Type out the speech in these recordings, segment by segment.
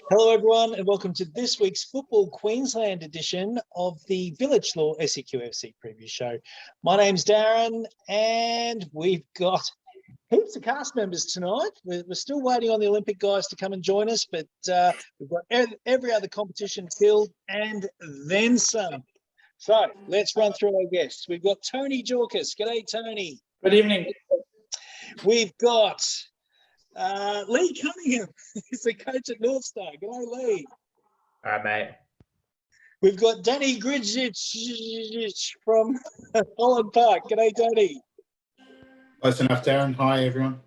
Hello, everyone, and welcome to this week's Football Queensland edition of the Village Law SEQFC preview show. My name's Darren, and we've got heaps of cast members tonight. We're still waiting on the Olympic guys to come and join us, but we've got every other competition filled and then some. So let's run through our guests. We've got Tony Jorkis. G'day, Tony. Good evening. We've got Lee Cunningham. He's the coach at North Star. G'day, Lee. All right, mate. We've got Danny Gnjidic from Holland Park. G'day, Danny. Close enough, Darren. Hi, everyone.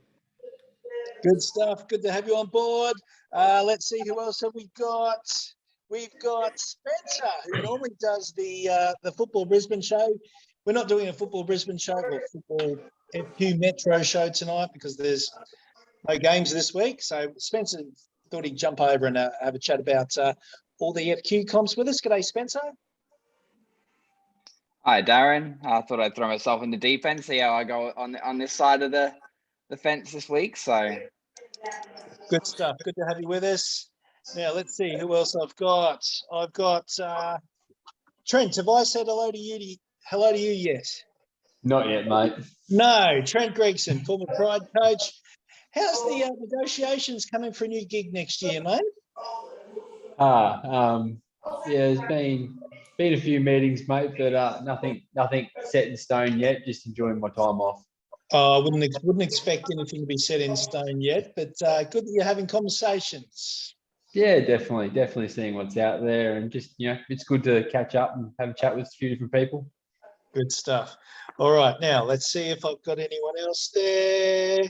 Good stuff. Good to have you on board. Let's see who else have we got. We've got Spencer, who normally does the Football Brisbane show. We're not doing a Football Brisbane show or Football FQ Metro show tonight because there's no games this week. So Spencer thought he'd jump over and have a chat about all the FQ comps with us. G'day, Spencer. Hi, Darren. I thought I'd throw myself in the deep end, see how I go on this side of the fence this week. So Good stuff. Good to have you with us. Now, let's see who else I've got. I've got Trent. Have I said hello to you yet? Not yet, mate. No. Trent Gregson, former Pride coach. How's the negotiations coming for a new gig next year, mate? There's been a few meetings, mate, but nothing set in stone yet. Just enjoying my time off. I wouldn't expect anything to be set in stone yet, but good that you're having conversations. Yeah, definitely seeing what's out there, and just it's good to catch up and have a chat with a few different people. Good stuff. All right, now let's see if I've got anyone else there.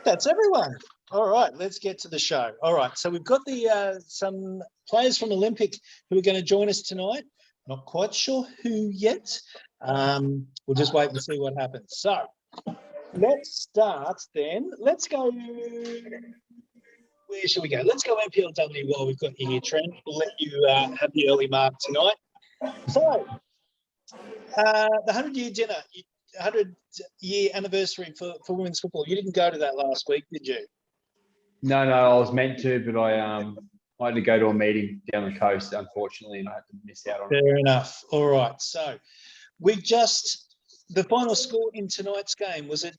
That's everyone. All right, let's get to the show. All right, so we've got the some players from Olympic who are going to join us tonight. Not quite sure who yet. We'll just wait and see what happens. So let's start then. Let's go. Where should we go? Let's go MPLW while we've got you here, Trent. We'll let you have the early mark tonight. So the 100-year dinner, 100-year anniversary for women's football. You didn't go to that last week, did you? No, I was meant to, but I had to go to a meeting down the coast, unfortunately, and I had to miss out on it. Fair enough. All right. So the final score in tonight's game, was it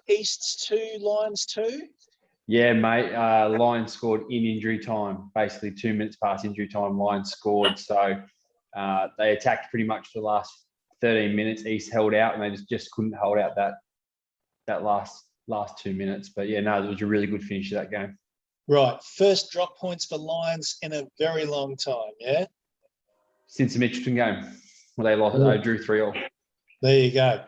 East's 2, Lions 2? Yeah, mate. Lions scored in injury time, basically 2 minutes past injury time. Lions scored, so they attacked pretty much for the last 13 minutes. East held out, and they just couldn't hold out that last 2 minutes. But yeah, no, it was a really good finish to that game. Right, first drop points for Lions in a very long time. Yeah, since the Mitchelton game, where they lost, they drew 3-3. There you go.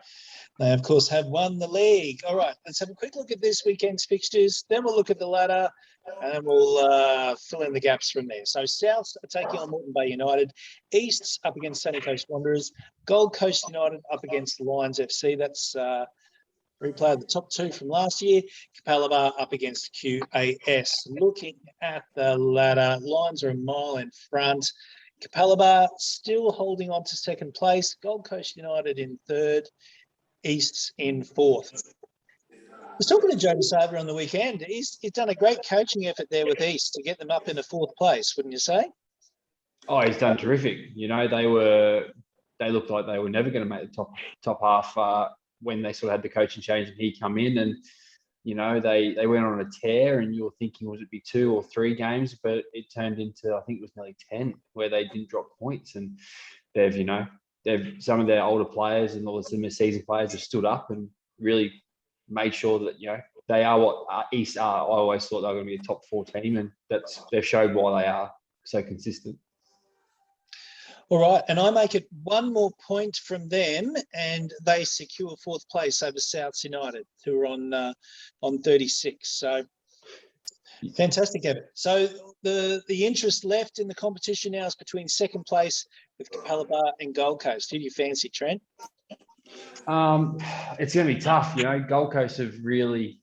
They, of course, have won the league. All right, let's have a quick look at this weekend's fixtures. Then we'll look at the ladder and we'll fill in the gaps from there. So South are taking on Moreton Bay United. East's up against Sunny Coast Wanderers. Gold Coast United up against Lions FC. That's replay of the top 2 from last year. Capalaba up against QAS. Looking at the ladder, Lions are a mile in front. Capalaba still holding on to second place. Gold Coast United in third. East's in fourth. I was talking to Joe DeSaver on the weekend. He's done a great coaching effort there with East to get them up into fourth place, wouldn't you say? Oh, he's done terrific. They looked like they were never going to make the top half when they sort of had the coaching change and he come in, and they went on a tear, and you were thinking, was it be 2 or 3 games? But it turned into, I think it was nearly 10 where they didn't drop points, and they've some of their older players and all the seasoned players have stood up and really made sure that they are what East are. I always thought they were going to be a top 4 team, and they've showed why they are so consistent. All right, and I make it one more point from them, and they secure fourth place over Souths United, who are on 36. So fantastic effort. So the interest left in the competition now is between second place with Capalaba and Gold Coast. Who do you fancy, Trent? It's going to be tough. Gold Coast have really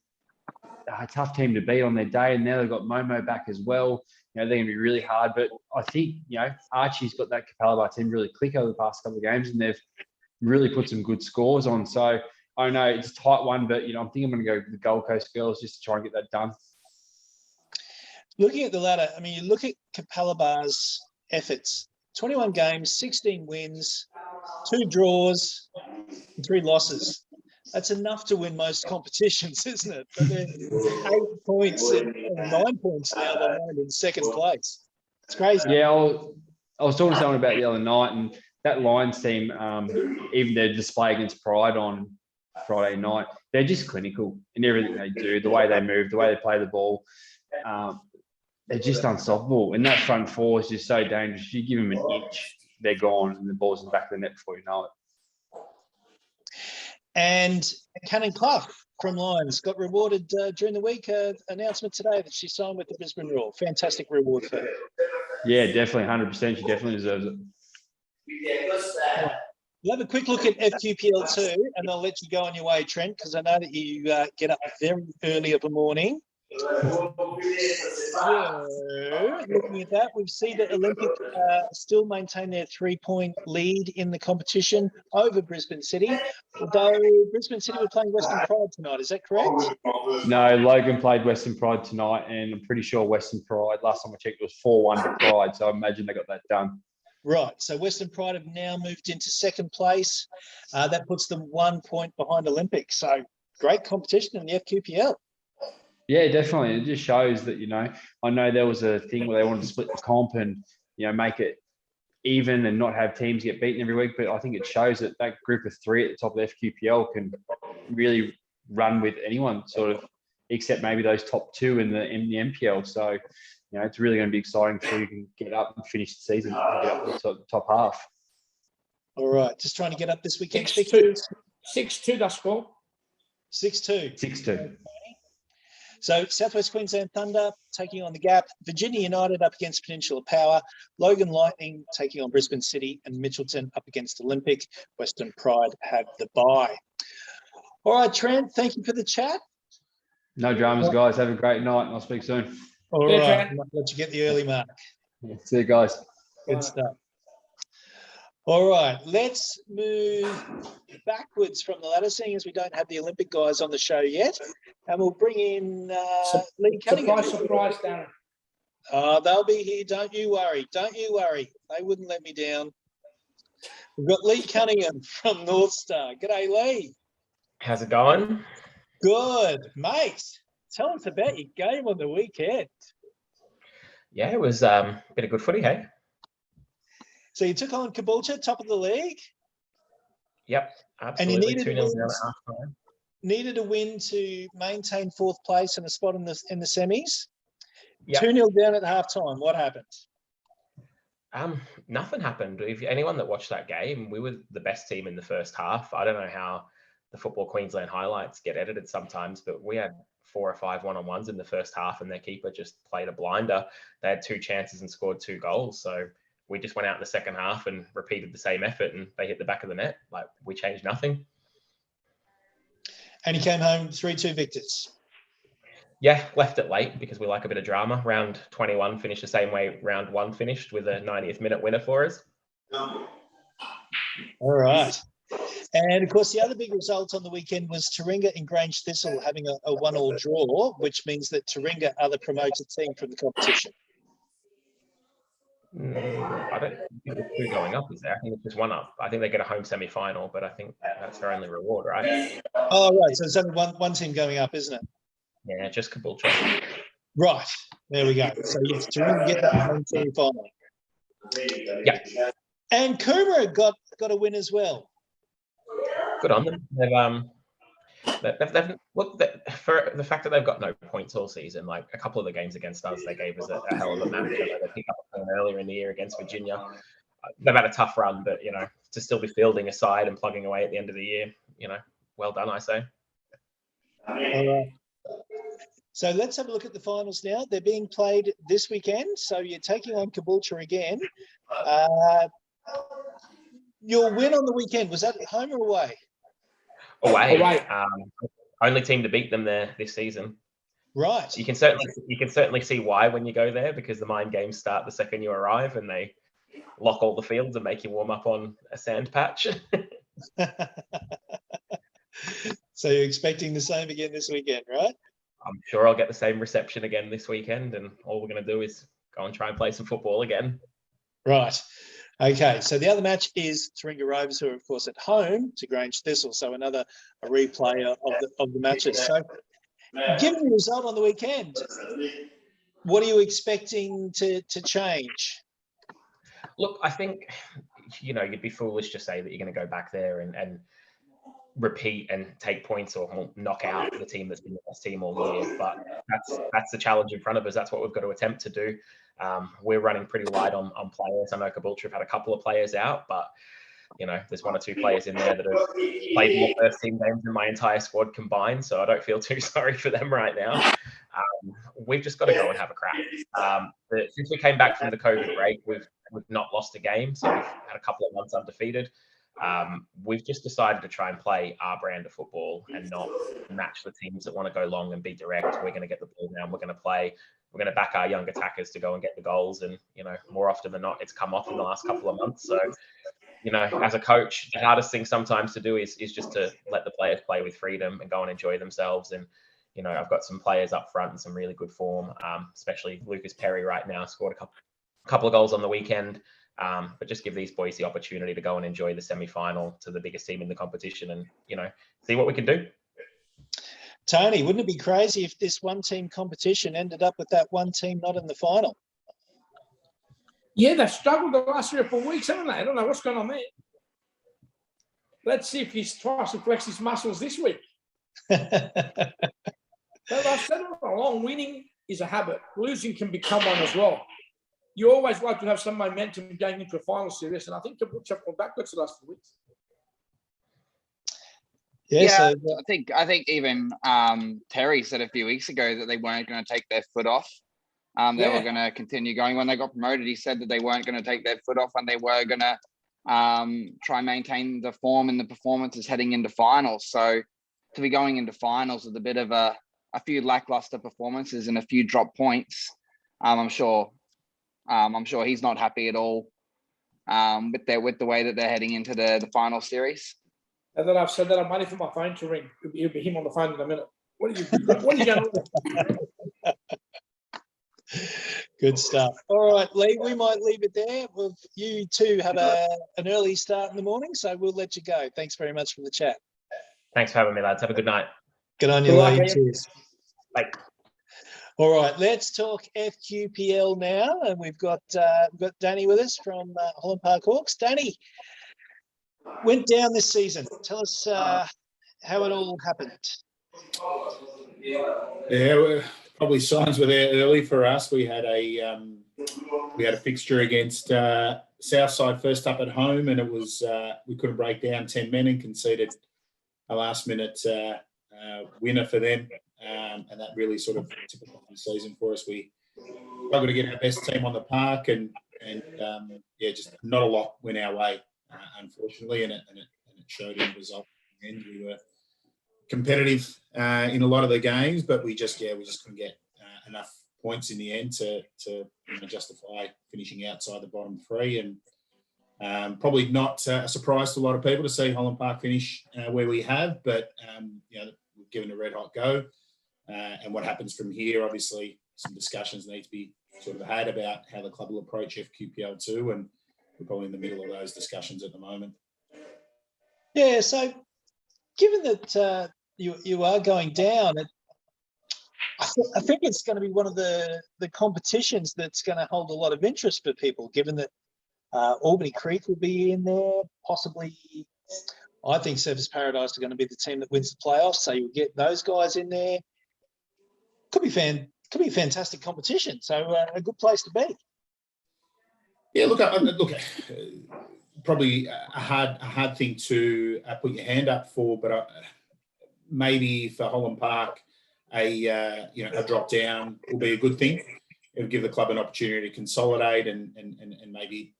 a tough team to beat on their day, and now they've got Momo back as well. They're going to be really hard. But I think, Archie's got that Capalaba team really click over the past couple of games, and they've really put some good scores on. So I don't know, it's a tight one, but, I think I'm going to go with the Gold Coast girls just to try and get that done. Looking at the ladder, I mean, you look at Capalabar's efforts, 21 games, 16 wins, 2 draws, and 3 losses. That's enough to win most competitions, isn't it? But they're 8 points and 9 points now behind in second place. It's crazy. Yeah, I was talking to someone about the other night, and that Lions team, even their display against Pride on Friday night, they're just clinical in everything they do, the way they move, the way they play the ball. They're just unstoppable. And that front four is just so dangerous. You give them an inch, they're gone, and the ball's in the back of the net before you know it. And Cunningham from Lions got rewarded during the week. Announcement today that she signed with the Brisbane Roar. Fantastic reward for her. Yeah, definitely, 100%. She definitely deserves it. We'll have a quick look at FQPL 2, and I'll let you go on your way, Trent, because I know that you get up very early of the morning. So, looking at that, we see that Olympic still maintain their 3-point lead in the competition over Brisbane City, although Brisbane City were playing Western Pride tonight. Is that correct? No, Logan played Western Pride tonight, and I'm pretty sure Western Pride, last time I checked, it was 4-1 to Pride, so I imagine they got that done. Right, so Western Pride have now moved into second place. That puts them 1 point behind Olympic, so great competition in the FQPL. Yeah, definitely. It just shows that, I know there was a thing where they wanted to split the comp and, make it even and not have teams get beaten every week. But I think it shows that that group of 3 at the top of the FQPL can really run with anyone, sort of, except maybe those top 2 in the MPL. So, it's really going to be exciting for you can get up and finish the season and get up to the top half. All right, just trying to get up this weekend. 6-2, that score. 6-2. 6-2. So Southwest Queensland Thunder taking on the Gap, Virginia United up against Peninsula Power, Logan Lightning taking on Brisbane City, and Mitchelton up against Olympic. Western Pride have the bye. All right, Trent, thank you for the chat. No dramas, guys. Have a great night, and I'll speak soon. All Yeah, right, Trent. I'll let you get the early mark. Yeah, see you guys. Good stuff. All right, let's move backwards from the ladder, seeing as we don't have the Olympic guys on the show yet. And we'll bring in Lee Cunningham. Surprise, Darren. They'll be here. Don't you worry. Don't you worry. They wouldn't let me down. We've got Lee Cunningham from North Star. G'day, Lee. How's it going? Good, mate. Tell us about your game on the weekend. Yeah, it was a bit of good footy, hey? So you took on Caboolture, top of the league. Yep, absolutely. And you needed 2-0 down at half-time. Needed a win to maintain 4th place and a spot in the semis. Yep. 2-0 down at halftime. What happened? Nothing happened. If anyone that watched that game, we were the best team in the first half. I don't know how the Football Queensland highlights get edited sometimes, but we had 4 or 5 one-on-ones in the first half, and their keeper just played a blinder. They had 2 chances and scored 2 goals. So we just went out in the second half and repeated the same effort, and they hit the back of the net. Like, we changed nothing. And he came home 3-2 victors. Yeah, left it late because we like a bit of drama. Round 21 finished the same way round 1 finished, with a 90th minute winner for us. All right. And, of course, the other big result on the weekend was Taringa and Grange Thistle having a 1-1 draw, which means that Taringa are the promoted team from the competition. I don't think there's 2 going up, is there? I think it's just 1 up. I think they get a home semi-final, but I think that's their only reward, right? Oh, right. So it's only one team going up, isn't it? Yeah, just Caboolture. Right. There we go. So, yes, Taringa get that home semi-final. Yeah. And Coomera got a win as well. Good on them. They've look, for the fact that they've got no points all season, like a couple of the games against us, they gave us a hell of a match. They picked up a point earlier in the year against Virginia. They've had a tough run, but, to still be fielding a side and plugging away at the end of the year, well done, I say. All right. So let's have a look at the finals now. They're being played this weekend. So you're taking on Caboolture again. Your win on the weekend, was that at home or away? Away. Only team to beat them there this season. Right. You can certainly see why when you go there, because the mind games start the second you arrive, and they lock all the fields and make you warm up on a sand patch. So you're expecting the same again this weekend, right? I'm sure I'll get the same reception again this weekend, and all we're going to do is go and try and play some football again. Right. Okay. So the other match is Taringa Rovers, who are, of course, at home to Grange Thistle. So a replay of the matches. So given the result on the weekend, what are you expecting to change? Look, I think, you'd be foolish to say that you're going to go back there and repeat and take points or knock out the team that's been the best team all year. But that's the challenge in front of us. That's what we've got to attempt to do. We're running pretty light on players. I know Caboolture have had a couple of players out, but there's one or two players in there that have played more first team games than my entire squad combined. So I don't feel too sorry for them right now. We've just got to go and have a crack. Since we came back from the COVID break, we've not lost a game. So we've had a couple of months undefeated. We've just decided to try and play our brand of football and not match the teams that want to go long and be direct. We're going to get the ball down. We're going to play. We're going to back our young attackers to go and get the goals. And, more often than not, it's come off in the last couple of months. So, as a coach, the hardest thing sometimes to do is just to let the players play with freedom and go and enjoy themselves. And, I've got some players up front in some really good form, especially Lucas Perry right now, scored a couple of goals on the weekend. But just give these boys the opportunity to go and enjoy the semi-final to the biggest team in the competition and, see what we can do. Tony, wouldn't it be crazy if this one-team competition ended up with that one team not in the final? Yeah, they've struggled the last 3 or 4 weeks, haven't they? I don't know what's going on there. Let's see if he tries to flex his muscles this week. But I've said it all along, winning is a habit. Losing can become one as well. You always like to have some momentum going into a final series, and I think Caboolture have gone backwards the last 2 weeks. Yeah, I think even Terry said a few weeks ago that they weren't going to take their foot off. They were going to continue going. When they got promoted, he said that they weren't going to take their foot off and they were going to try and maintain the form and the performances heading into finals. So to be going into finals with a bit of a few lackluster performances and a few drop points, I'm sure he's not happy at all with the way that they're heading into the final series. Now that I've said that, I'm waiting for my phone to ring. It'll be him on the phone in a minute. What are you going to do? Good stuff. All right, Lee, we might leave it there. Well, you two have an early start in the morning, so we'll let you go. Thanks very much for the chat. Thanks for having me, lads. Have a good night. Good on you, Lee. Cheers. Bye. All right, let's talk FQPL now, and we've got Danny with us from Holland Park Hawks. Danny, went down this season. Tell us how it all happened. Yeah, probably signs were there early for us. We had a fixture against Southside first up at home, and it was we couldn't break down 10 men and conceded a last minute winner for them, and that really sort of tipped off the season for us. We struggled to get our best team on the park, and just not a lot went our way, unfortunately, and it showed in the result. And we were competitive in a lot of the games, but we just couldn't get enough points in the end to justify finishing outside the bottom three. And probably not a surprise to a lot of people to see Holland Park finish where we have, but we've given a red hot go. And what happens from here, obviously, some discussions need to be sort of had about how the club will approach FQPL 2, and we're probably in the middle of those discussions at the moment. Yeah, so given that you are going down, I think it's going to be one of the competitions that's going to hold a lot of interest for people, given that Albany Creek will be in there, possibly. I think Surfers Paradise are going to be the team that wins the playoffs, so you'll get those guys in there. Could be a fantastic competition, so a good place to be. Yeah, look, probably a hard thing to put your hand up for, but maybe for Holland Park, a drop down will be a good thing. It will give the club an opportunity to consolidate and maybe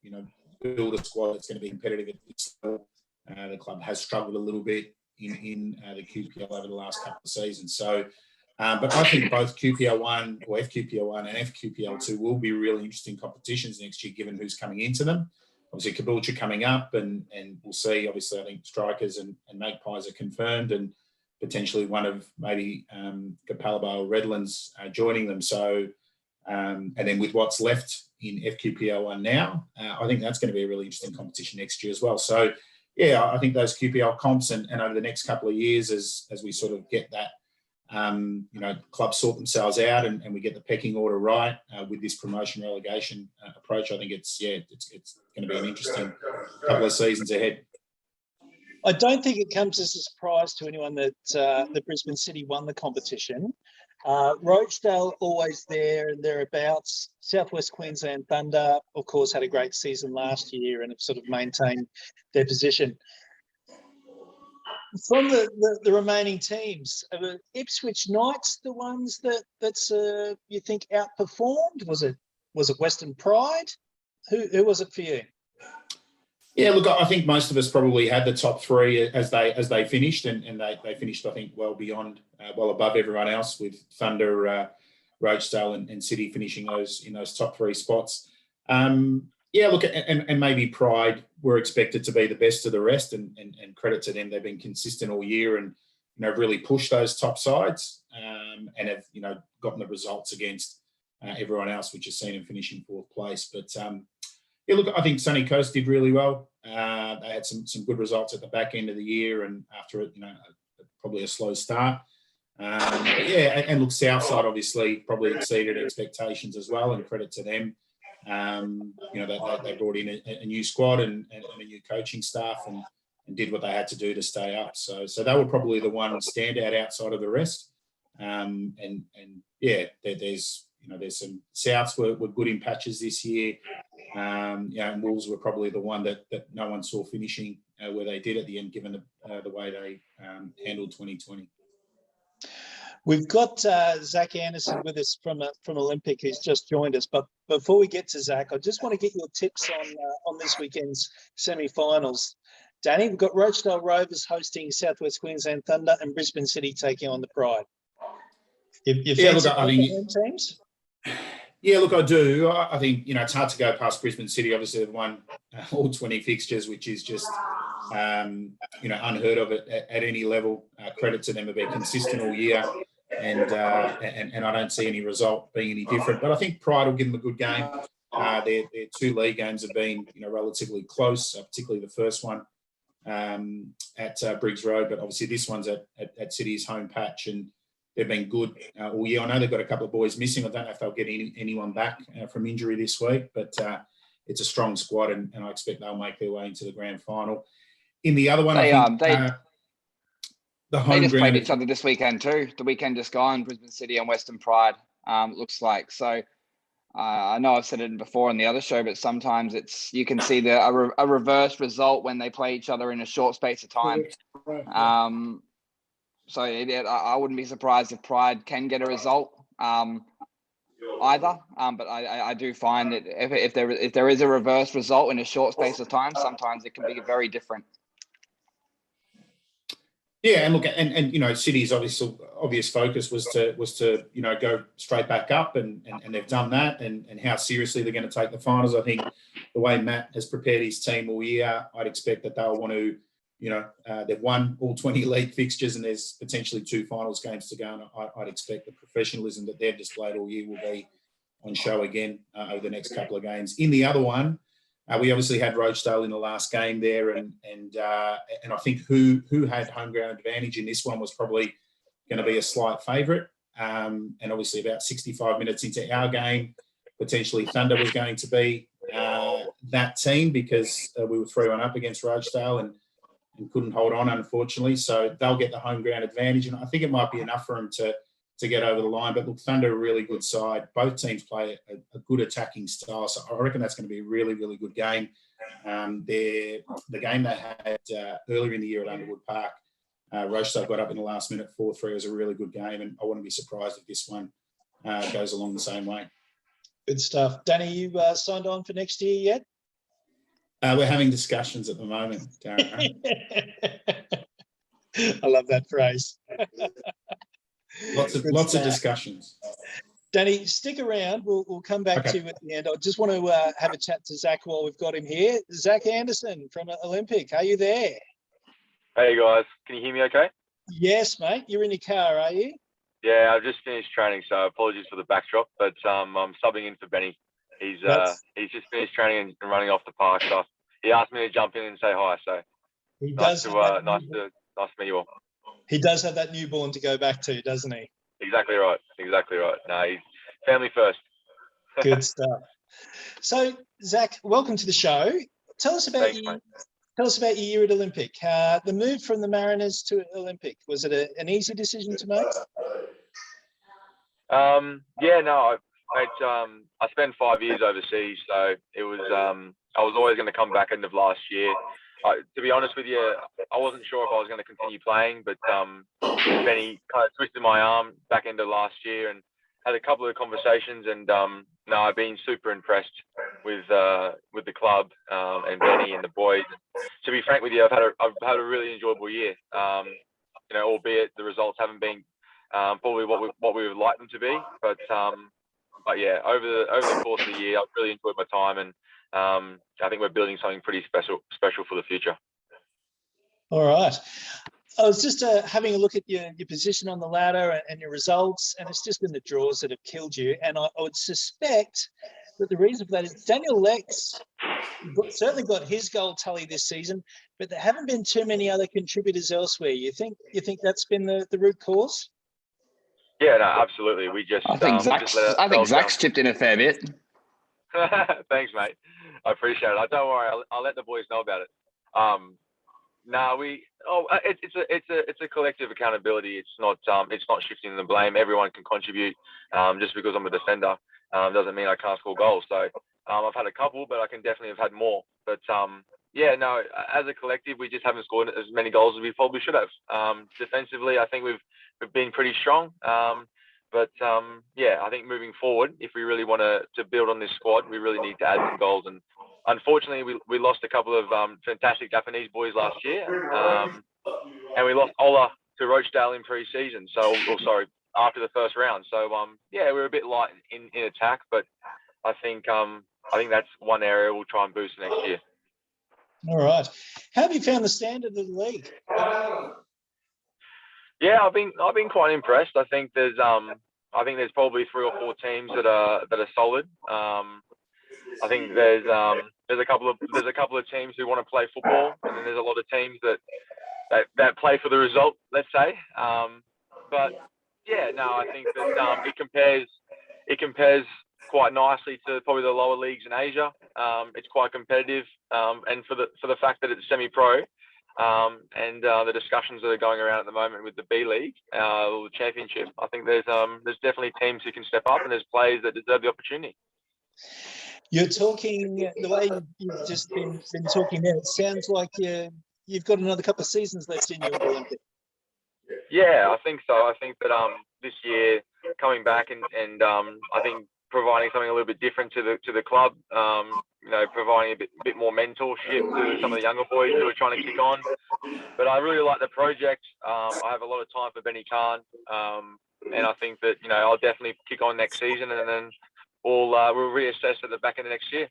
build a squad that's going to be competitive at this level. The club has struggled a little bit in the QPL over the last couple of seasons. So, but I think both QPL1 or FQPL1 and FQPL2 will be really interesting competitions next year, given who's coming into them. Obviously, Caboolture coming up, and we'll see. Obviously, I think Strikers and Magpies are confirmed, and potentially one of maybe Capalaba or Redlands joining them. So, and then with what's left in FQPL 1 now, I think that's going to be a really interesting competition next year as well. So, yeah, I think those QPL comps and over the next couple of years as we sort of get that, clubs sort themselves out and we get the pecking order right with this promotion relegation approach, I think it's going to be an interesting couple of seasons ahead. I don't think it comes as a surprise to anyone that the Brisbane City won the competition. Rochdale always there and thereabouts. Southwest Queensland Thunder, of course, had a great season last year and have sort of maintained their position. From the remaining teams, are Ipswich Knights the ones that's you think outperformed? Was it Western Pride? Who was it for you? Yeah, look, I think most of us probably had the top three as they finished, and they finished, I think, well above everyone else, with Thunder, Rochdale, and City finishing in those top three spots. Yeah, look, and maybe Pride were expected to be the best of the rest, and credit to them, they've been consistent all year and really pushed those top sides, and have gotten the results against everyone else, which has seen them finish in fourth place, but. Yeah, look, I think Sunny Coast did really well. They had some good results at the back end of the year, and after probably a slow start. And look, Southside obviously probably exceeded expectations as well, and credit to them. They brought in a new squad and a new coaching staff and did what they had to do to stay up. So they were probably the one standout outside of the rest. There's some Souths were good in patches this year. And Wolves were probably the one that no one saw finishing where they did at the end, given the way they handled 2020. We've got Zach Anderson with us from Olympic, who's just joined us. But before we get to Zach, I just want to get your tips on this weekend's semi-finals. Danny, we've got Rochdale Rovers hosting Southwest Queensland Thunder and Brisbane City taking on the Pride. You fancy home teams? Yeah, look, I do. I think, it's hard to go past Brisbane City. Obviously, they've won all 20 fixtures, which is just, unheard of at any level. Credit to them for being consistent all year. And I don't see any result being any different. But I think Pride will give them a good game. Their two league games have been, relatively close, particularly the first one at Briggs Road. But obviously this one's at City's home patch, and they've been good all year. I know they've got a couple of boys missing. I don't know if they'll get anyone back from injury this week, but it's a strong squad, and I expect they'll make their way into the grand final. In the other one, they just played each other this weekend too. The weekend just gone, Brisbane City and Western Pride, looks like. So I know I've said it before on the other show, but sometimes you can see a reverse result when they play each other in a short space of time. So I wouldn't be surprised if Pride can get a result either. But I do find that if there is a reverse result in a short space of time, sometimes it can be very different. Yeah, and look, and City's obvious focus was to go straight back up, and they've done that, and how seriously they're going to take the finals. I think the way Matt has prepared his team all year, I'd expect that they'll want to. They've won all 20 league fixtures, and there's potentially 2 finals games to go. And I'd expect the professionalism that they've displayed all year will be on show again over the next couple of games. In the other one, we obviously had Rochdale in the last game there, and I think who had home ground advantage in this one was probably going to be a slight favourite. And obviously about 65 minutes into our game, potentially Thunder was going to be that team, because we were 3-1 up against Rochdale and couldn't hold on, unfortunately. So they'll get the home ground advantage, and I think it might be enough for them to get over the line. But look, Thunder are a really good side. Both teams play a good attacking style, so I reckon that's going to be a really, really good game. The game they had earlier in the year at Underwood Park, Rochdale got up in the last minute 4-3. It was a really good game, and I wouldn't be surprised if this one goes along the same way. Good stuff. Danny, you signed on for next year yet? We're having discussions at the moment, Darren. I love that phrase. Lots of discussions. Danny, stick around. We'll come back to you at the end. I just want to have a chat to Zach while we've got him here. Zach Anderson from Olympic, are you there? Hey guys, can you hear me okay? Yes, mate. You're in your car, are you? Yeah, I've just finished training, so apologies for the backdrop, but I'm subbing in for Benny. He's just finished training and running off the park, so he asked me to jump in and say hi. So He nice does. to meet you all. He does have that newborn to go back to, doesn't he? Exactly right. No, he's family first. Good stuff. So, Zach, welcome to the show. Tell us about Thanks, you. mate. Tell us about your year at Olympic. The move from the Mariners to Olympic, was it an easy decision to make? Yeah, no, I spent 5 years overseas, so it was I was always going to come back end of last year. To be honest with you, I wasn't sure if I was going to continue playing, but Benny kind of twisted my arm back end of last year and had a couple of conversations, and no, I've been super impressed with the club and Benny and the boys. To be frank with you, I've had a really enjoyable year. Albeit the results haven't been probably what we would like them to be, but yeah, over the course of the year, I've really enjoyed my time, and I think we're building something pretty special for the future. All right. I was just having a look at your position on the ladder and your results, and it's just been the draws that have killed you. And I would suspect that the reason for that is Daniel Lex certainly got his goal tally this season, but there haven't been too many other contributors elsewhere. You think that's been the root cause? Yeah, no, absolutely. We just I think Zach's chipped in a fair bit. Thanks, mate. I appreciate it. Don't worry, I'll let the boys know about it. It's a collective accountability. It's not shifting the blame. Everyone can contribute. Just because I'm a defender doesn't mean I can't score goals. So I've had a couple, but I can definitely have had more. But as a collective, we just haven't scored as many goals as we probably should have. Defensively, I think we've been pretty strong. I think moving forward, if we really want to build on this squad, we really need to add some goals. And unfortunately, we lost a couple of fantastic Japanese boys last year, and we lost Ola to Rochdale in pre-season. After the first round. So we're a bit light in attack, but I think that's one area we'll try and boost next year. All right. How have you found the standard of the league? Yeah, I've been quite impressed. I think there's probably 3 or 4 teams that are solid. I think there's a couple of teams who want to play football, and then there's a lot of teams that play for the result, let's say. I think that it compares quite nicely to probably the lower leagues in Asia. It's quite competitive, and for the fact that it's semi-pro, and the discussions that are going around at the moment with the B League, or the Championship, I think there's definitely teams who can step up, and there's players that deserve the opportunity. You're talking the way you've just been talking there. It sounds like you've got another couple of seasons left in you at Olympic. Yeah, I think so. I think that this year coming back and I think providing something a little bit different to the club, providing a bit more mentorship to some of the younger boys who are trying to kick on. But I really like the project. I have a lot of time for Benny Khan, and I think that I'll definitely kick on next season, and then we'll reassess at the back end of next year.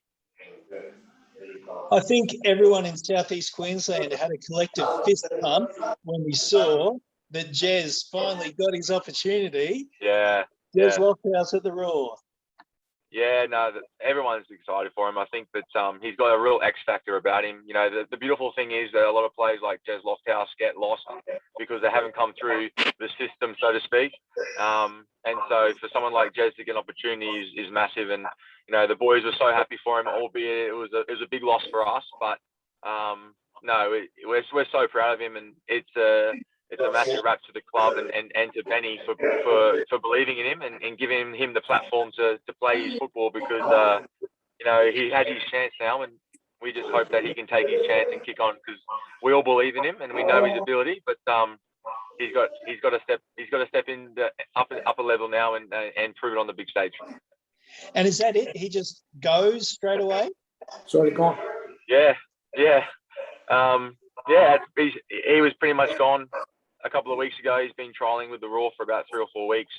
I think everyone in Southeast Queensland had a collective fist pump when we saw that Jez finally got his opportunity. Yeah. Jez Lofthouse at the Raw. Yeah, no, everyone's excited for him. I think that he's got a real X factor about him. The beautiful thing is that a lot of players like Jez Lofthouse get lost because they haven't come through the system, so to speak. And so for someone like Jez to get an opportunity is massive. And the boys were so happy for him, albeit it was a big loss for us. But we're so proud of him, and it's a massive rap to the club and to Benny for believing in him and giving him the platform to play his football, because he has his chance now, and we just hope that he can take his chance and kick on, because we all believe in him and we know his ability, but he's got to step in the upper level now and prove it on the big stage. And is that it? He just goes straight away? Sorry, gone. Yeah. He was pretty much gone a couple of weeks ago. He's been trialing with the Raw for about 3 or 4 weeks.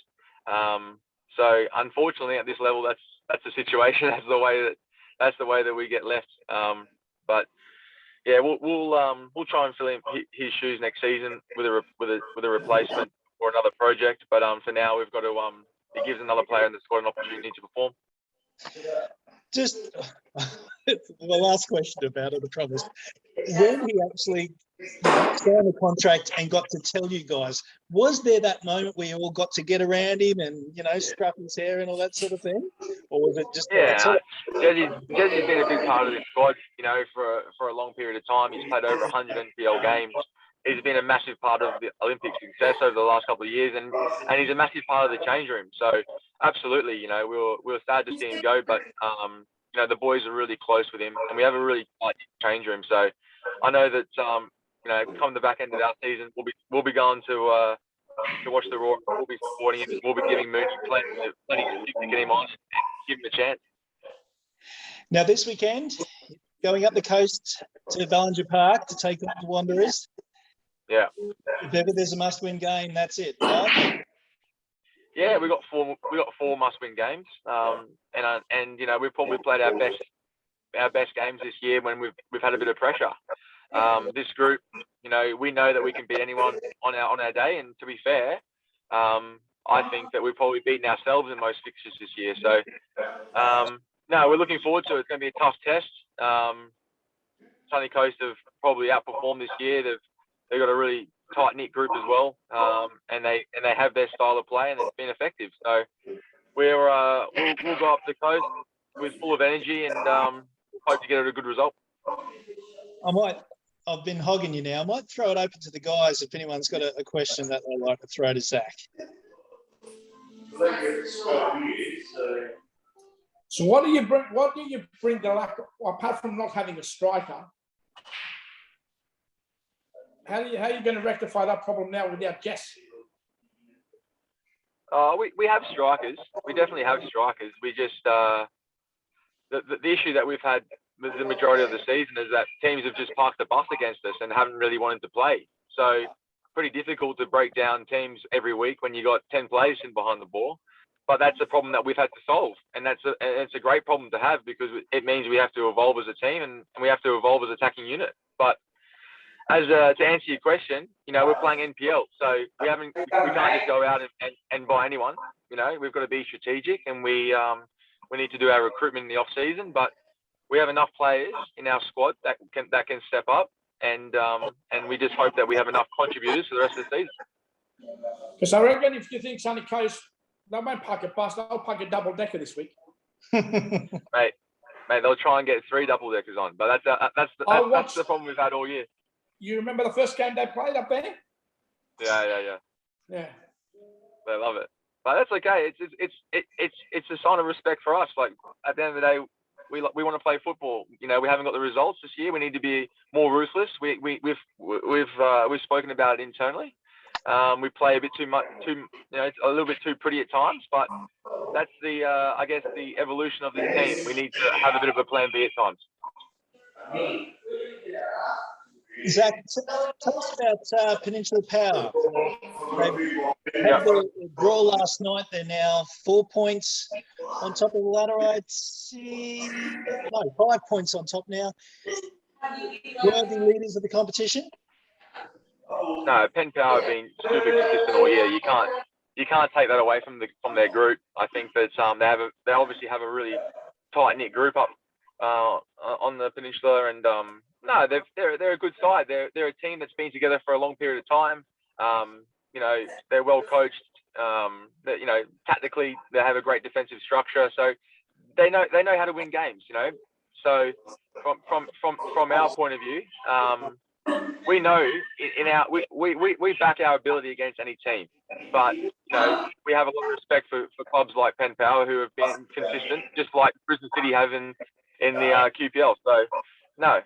So unfortunately, at this level, that's the situation. That's the way that we get left. But yeah, we'll try and fill in his shoes next season with a replacement or another project. But for now, we've got to it gives another player in the squad an opportunity to perform. Just the last question about it, I promise. When he actually signed the contract and got to tell you guys, was there that moment where you all got to get around him and, strap his hair and all that sort of thing? Or was it just... Gnjidi's been a big part of this squad, for a long period of time. He's played over 100 NPL games. He's been a massive part of the Olympic success over the last couple of years, and he's a massive part of the change room. So absolutely, we were sad to see him go, but the boys are really close with him, and we have a really tight change room. So I know that come the back end of our season, we'll be going to watch the Raw. We'll be supporting him. We'll be giving Mooney plenty to get him on and give him a chance. Now this weekend, going up the coast to Holland Park to take on the Wanderers. Yeah. If ever there's a must-win game, that's it, right? Yeah, we got four must-win games, and we've probably played our best games this year when we've had a bit of pressure. This group, we know that we can beat anyone on our day, and to be fair, I think that we've probably beaten ourselves in most fixtures this year. So, no, we're looking forward to it. It's going to be a tough test. Sunny Coast have probably outperformed this year. They've got a really tight-knit group as well, and they have their style of play, and it's been effective. So we'll go up the coast with full of energy and hope to get a good result. I've been hogging you now. I might throw it open to the guys if anyone's got a question that they'd like to throw to Zach. So what do you bring to lack, apart from not having a striker? How are you going to rectify that problem now without Jess? We have strikers. We definitely have strikers. We just the issue that we've had the majority of the season is that teams have just parked the bus against us and haven't really wanted to play. So pretty difficult to break down teams every week when you got 10 players in behind the ball. But that's a problem that we've had to solve, and it's a great problem to have because it means we have to evolve as a team and we have to evolve as an attacking unit. But as to answer your question, we're playing NPL, so we can't just go out and buy anyone. We've got to be strategic, and we need to do our recruitment in the off season. But we have enough players in our squad that can step up, and we just hope that we have enough contributors for the rest of the season. Because I reckon if you think Sunny Coast, they won't park a bus, they'll park a double decker this week. Mate, they'll try and get 3 double deckers on, but that's the problem we've had all year. You remember the first game they played up there? Yeah. Yeah. They love it, but that's okay. It's a sign of respect for us. Like at the end of the day, we want to play football. We haven't got the results this year. We need to be more ruthless. We've spoken about it internally. We play a bit too much, it's a little bit too pretty at times, but that's I guess the evolution of this team. We need to have a bit of a plan B at times. Zach, tell us about Peninsula Power. They had the draw last night. They're now 4 points on top of the ladder. I'd see 5 points on top now. Worthy leaders of the competition. No, Penn Power have been super consistent all year. You can't take that away from their group. I think that they obviously have a really tight knit group up on the peninsula, and no, they're a good side. They're a team that's been together for a long period of time. They're well coached. Tactically they have a great defensive structure, so they know how to win games. So from our point of view, we know we back our ability against any team, but we have a lot of respect for clubs like Penn Power who have been consistent, just like Brisbane City have in the QPL. So no,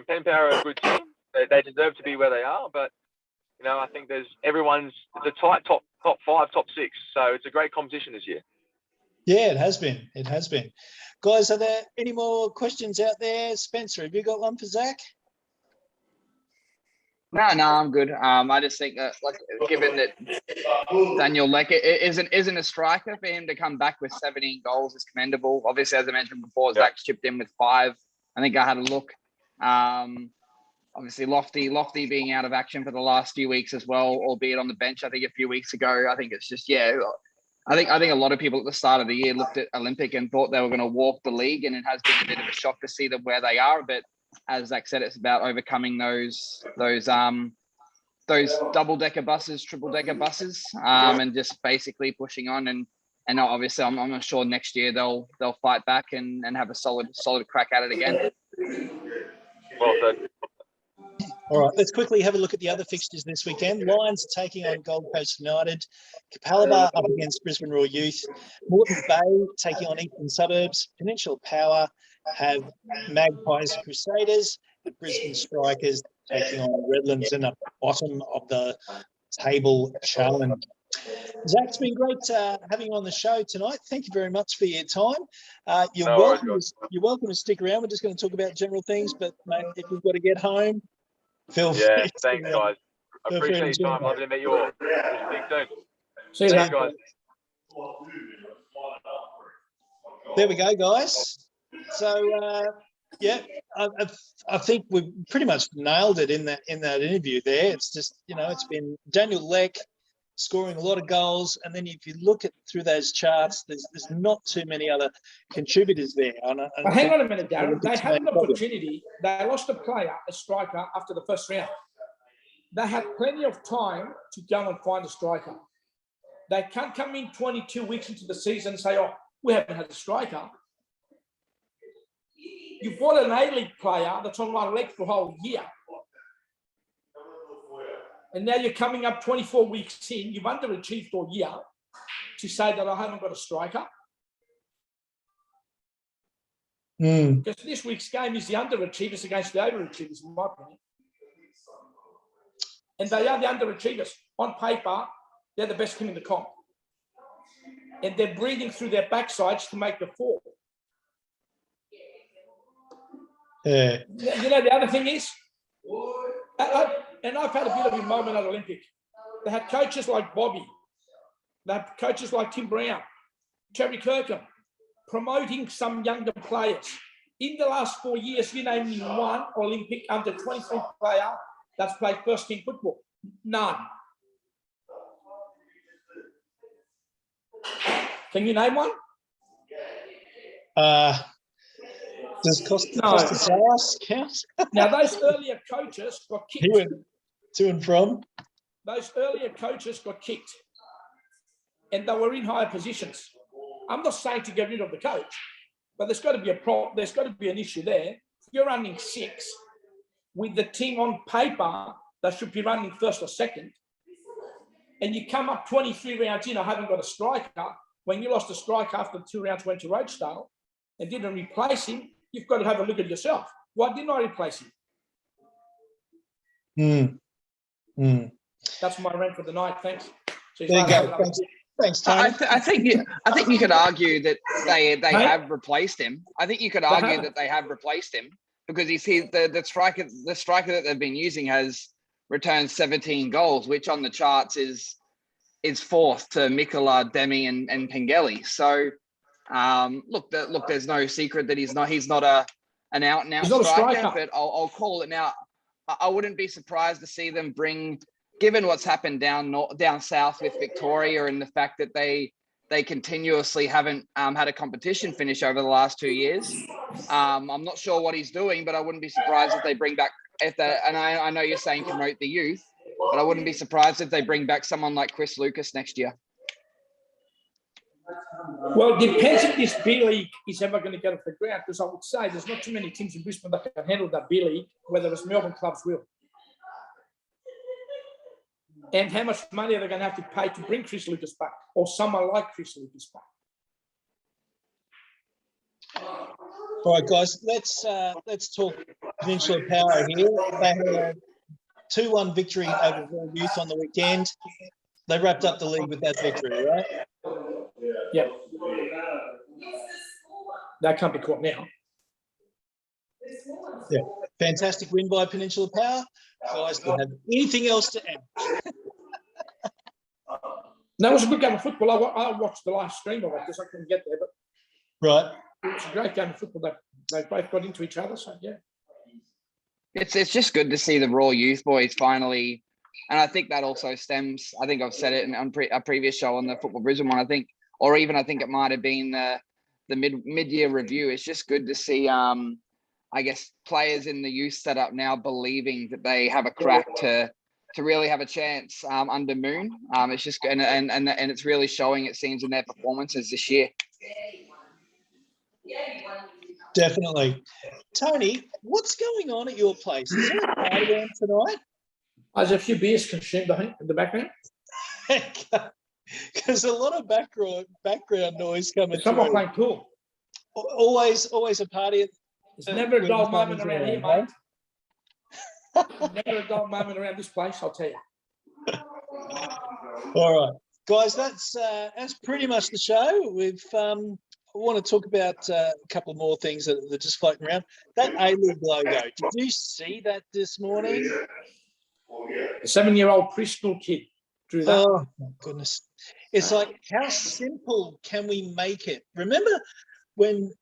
Penn Power are a good team. They deserve to be where they are, but I think it's a tight top 5, top 6. So it's a great competition this year. Yeah, it has been. Guys, are there any more questions out there? Spencer, have you got one for Zach? No, I'm good. I just think that, given that Daniel Leckett isn't a striker, for him to come back with 17 goals is commendable. Obviously, as I mentioned before, Zach's chipped in with 5. I think I had a look. obviously Lofty being out of action for the last few weeks as well, albeit on the bench, I think a few weeks ago. I think it's just, I think a lot of people at the start of the year looked at Olympic and thought they were going to walk the league, and it has been a bit of a shock to see them where they are. But as Zach said, it's about overcoming those double-decker buses, triple-decker buses, and just basically pushing on. And obviously, I'm sure next year they'll fight back and have a solid crack at it again. Well said. All right, let's quickly have a look at the other fixtures this weekend. Lions are taking on Gold Coast United. Capalaba up against Brisbane Royal Youth. Moreton Bay taking on Eastern Suburbs. Peninsula Power have Magpies Crusaders. And Brisbane Strikers taking on Redlands in the bottom of the table challenge. Zach, it's been great having you on the show tonight. Thank you very much for your time. You're welcome to stick around. We're just going to talk about general things, but mate, if you've got to get home, feel free. Yeah, thanks, guys. I appreciate your time. Lovely to meet you all. We'll speak soon. See you, Thanks, guys. There we go, guys. So, yeah, I think we've pretty much nailed it in that interview there. It's just, it's been Daniel Leck scoring a lot of goals, and then if you look through those charts, there's not too many other contributors there. But hang on a minute, Darren. They had an opportunity. They lost a striker, after the first round. They had plenty of time to go and find a striker. They can't come in 22 weeks into the season and say, "Oh, we haven't had a striker." You bought an A-League player that's on one leg for a whole year. And now you're coming up 24 weeks in, you've underachieved all year to say that I haven't got a striker. Because this week's game is the underachievers against the overachievers, in my opinion. And they are the underachievers. On paper, they're the best team in the comp. And they're breathing through their backsides to make the fall. The other thing is, and I've had a bit of a moment at Olympic. They had coaches like Bobby. They had coaches like Tim Brown, Terry Kirkham, promoting some younger players. In the last 4 years, you name me one Olympic under 23 player that's played first team football. None. Can you name one? Does Costa count? Now, those earlier coaches got kicked. He went to and from. Those earlier coaches got kicked, and they were in higher positions. I'm not saying to get rid of the coach, but there's got to be a problem. There's got to be an issue there. If you're running 6 with the team on paper that should be running first or second, and you come up 23 rounds in, I haven't got a striker. When you lost a striker after 2 rounds, went to Roachdale and didn't replace him, you've got to have a look at yourself. Why didn't I replace him? That's my rant for the night. Thanks. There you go. Thanks, Tony. I think you could argue that they have replaced him. I think you could argue that they have replaced him because you see the striker that they've been using has returned 17 goals, which on the charts is fourth to Mikola, Demi, and Pengeli. So look, there's no secret that he's not an out and out striker, but I'll call it now. I wouldn't be surprised to see them bring, given what's happened down south with Victoria and the fact that they continuously haven't had a competition finish over the last 2 years. I'm not sure what he's doing, but I wouldn't be surprised if they bring back and I know you're saying promote the youth, but I wouldn't be surprised if they bring back someone like Chris Lucas next year. Well, it depends if this B-League is ever going to get off the ground, because I would say there's not too many teams in Brisbane that can handle that B-League, whether it's Melbourne clubs will. And how much money are they going to have to pay to bring Chris Lucas back, or someone like Chris Lucas back? All right, guys, let's talk Peninsula Power here. They had a 2-1 victory over Royal Youth on the weekend. They wrapped up the league with that victory, right? Yep. That can't be caught now. Yeah, fantastic win by Peninsula Power. Guys, do you have anything else to add? No, it was a good game of football. I watched the live stream of it because I couldn't get there, but right, it was a great game of football. They both got into each other, so yeah. It's just good to see the Raw Youth boys finally, and I think that also stems. I think I've said it on a previous show on the Football Brisbane one. I think it might have been the mid-year review. It's just good to see. I guess players in the youth setup now believing that they have a crack to really have a chance under Moon. It's just and it's really showing, it seems, in their performances this year. Definitely. Tony, what's going on at your place? Is there a party on tonight? There's a few beers consumed, I think, in the background. Because a lot of background noise coming Someone through. playing pool. Always a party. There's never a dull moment someone's around here, around, mate. Never a dull moment around this place, I'll tell you. All right, guys, that's pretty much the show. I want to talk about a couple more things that are just floating around. That A-League logo, did you see that this morning? A 7-year-old preschool kid drew that. Oh, my goodness. It's like, how simple can we make it? Remember when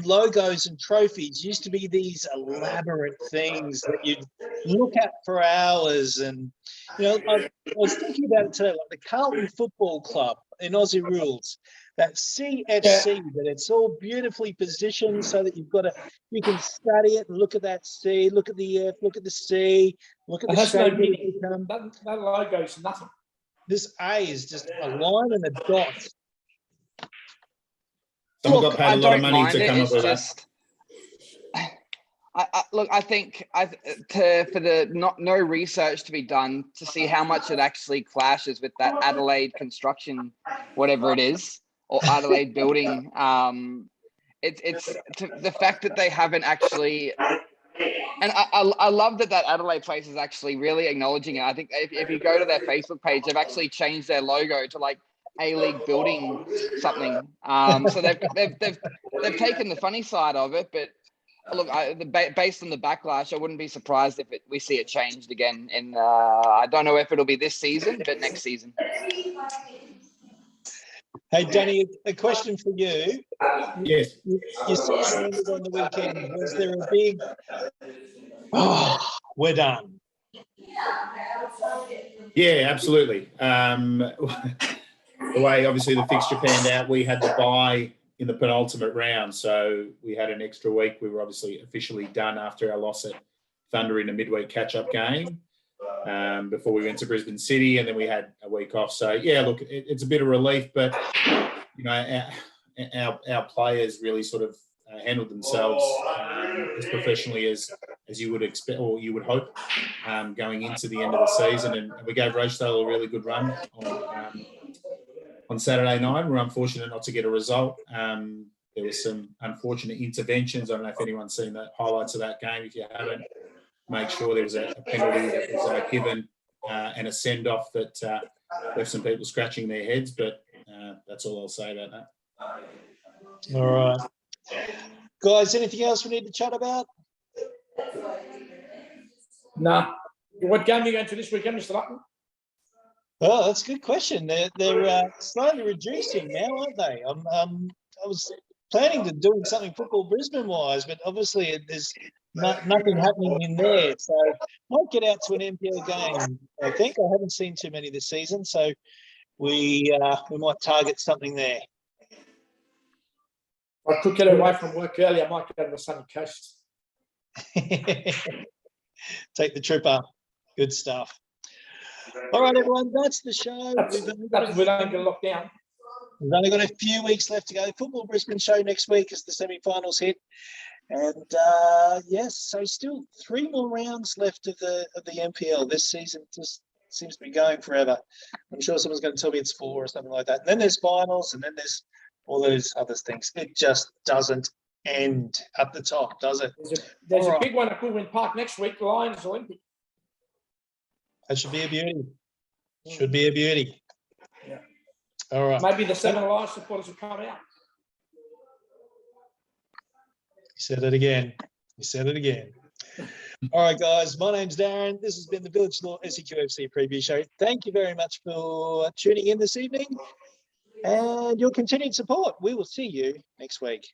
logos and trophies used to be these elaborate things that you'd look at for hours? And, I was thinking about it today, like the Carlton Football Club in Aussie Rules, that CFC, that it's all beautifully positioned so that you can study it and look at that C, look at the F, look at the C, look at the shape. That logo's nothing. This A is just a line and a dot. Someone got paid a lot of money to come up with that. I think for the no research to be done to see how much it actually clashes with that Adelaide construction, whatever it is, or Adelaide building. It's the fact that they haven't actually, and I love that Adelaide place is actually really acknowledging it. I think if you go to their Facebook page, they've actually changed their logo to like A-League building something. So they've taken the funny side of it, but look, based on the backlash, I wouldn't be surprised if we see it changed again. I don't know if it'll be this season, but next season. Hey, Danny, a question for you. Yes. Your season ended on the weekend. Was there a big, we're done? Yeah, absolutely. The way, obviously, the fixture panned out, we had the bye in the penultimate round, so we had an extra week. We were obviously officially done after our loss at Thunder in a midweek catch-up game before we went to Brisbane City, and then we had a week off. So, yeah, look, it's a bit of relief, but, our players really sort of handled themselves as professionally as you would expect, or you would hope, going into the end of the season. And we gave Rochdale a really good run on Saturday night. We're unfortunate not to get a result. There were some unfortunate interventions. I don't know if anyone's seen the highlights of that game. If you haven't, make sure there was a penalty that was given and a send-off that left some people scratching their heads. But that's all I'll say about that. All right. Guys, anything else we need to chat about? No. What game are you going to this weekend, Mr. Lutton? Oh, that's a good question. They're slowly reducing now, aren't they? I was planning to do something Football Brisbane-wise, but obviously there's nothing happening in there. So might get out to an MPL game, I think. I haven't seen too many this season, so we might target something there. I could get away from work early. I might go to the sunny coast. Take the trip up. Good stuff. All right, everyone, that's the show. We don't get locked down. We've only got a few weeks left to go. Football Brisbane show next week as the semi-finals hit. And, yes, so still 3 more rounds left of the MPL. This season just seems to be going forever. I'm sure someone's going to tell me it's 4 or something like that. And then there's finals, and then there's all those other things. It just doesn't end at the top, does it? There's a big one at Holland Park next week, the Lions Olympic. That should be a beauty. Should be a beauty. Yeah. All right. Maybe the 7 Lions supporters will come out. You said it again. You said it again. All right, guys. My name's Darren. This has been the Village Law SEQFC preview show. Thank you very much for tuning in this evening and your continued support. We will see you next week.